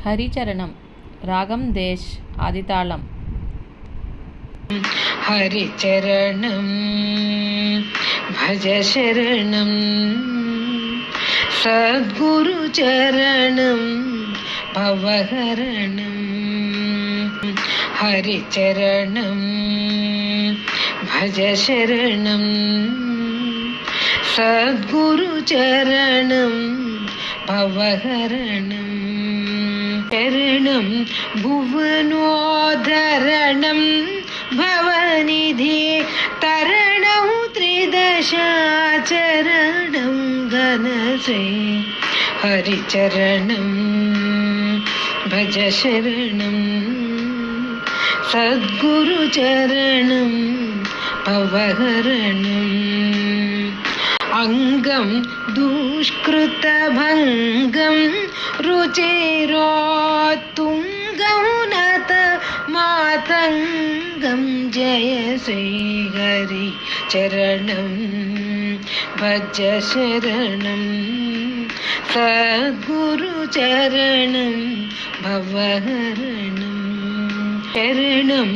హరిచరణం రాగం దేశ్ ఆదితాళం. హరిచరణం భజ శరణం సద్గురుచరణం భవహరణం. హరిచరణం భజ శరణం సద్గురుచరణం భవహరణం. శరణం భువనోద్ధరణం భవనిధి తరణం త్రిదశాచరణం ఘనశ్రీ. హరిచరణం భజ శరణం సద్గురుచరణం భవహరణం. అంగం దుష్కృతభంగం రుచిరోత్తుంగం నత మాతంగం. జయ శ్రీ హరి చరణం భజ శరణం సద్గురుచరణం భవహరణం. శరణం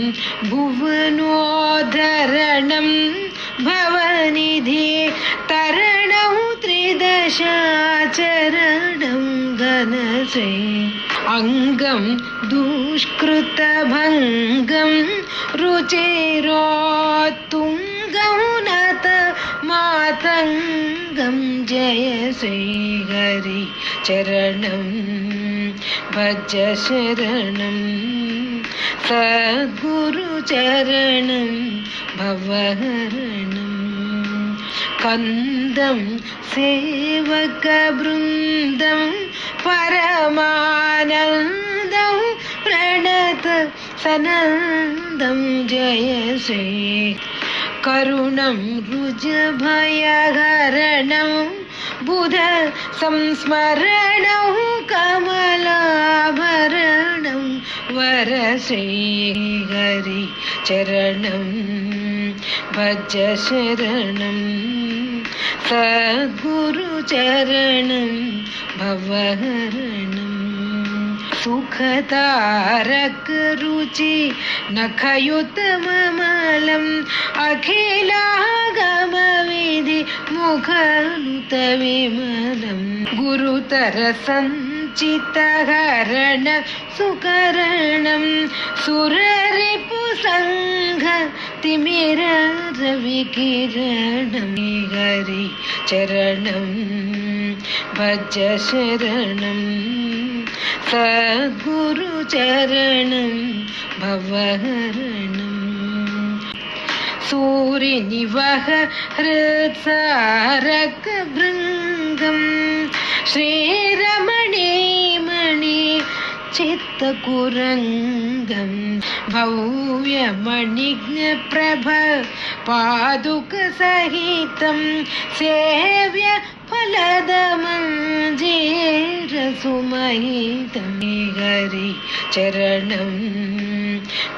భువనోద్ధరణం భవనిధి తరణం త్రిదశాచరణం ఘనశ్రీ. అంగం దుష్కృతభంగం రుచిరోత్తుంగం నత మాతంగం. జయ శ్రీ హరి చరణం భజ శరణం సద్గురుచరణం భవహరణం. కందం సేవక బృందం పరమానందం ప్రణత సనందం. జయ శ్రీ కరుణం రుజభయహరణం బుధ సంస్మరణం కమలాభరణం. వర శ్రీ హరి చరణం భజ శరణం సద్గురుచరణం భవహరణం. సుఖతారక రుచి నఖయుతమమలం అఖిలాగమ విధి ముఖనుత విమలం. గురుతర సంచితహరణ సుకరణం సురరిపు సంఘ తిమిర రవికిరణం. హరి చరణం భజ శరణం సద్గురుచరణం భవహరణం. సూర్యనివహ హృత్సారక భృంగం శ్రీరమణీమణి చిత్తకురంగం. భవ్యమణిజ్ఞ ప్రభ పాదుక సహితం సేవ్య ఫలదమంజీర సుమహితం. హరి చరణం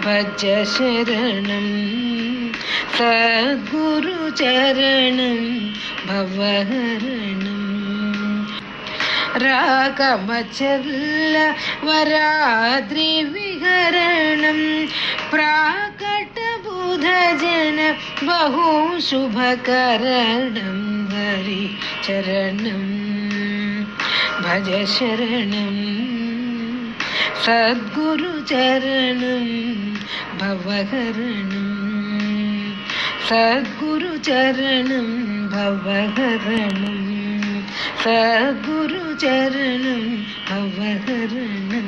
భజ శరణం సద్గురుచరణం భవహరణం. రాగమచల్ల వరాద్రి విహరణం ప్రాకట బుధ జన బహు శుభకరణం. హరి చరణం భజ శరణం సద్గురుచరణం భవహరణం. సద్గురుచరణం భవహరణం సద్గురుచరణం భవహరణం.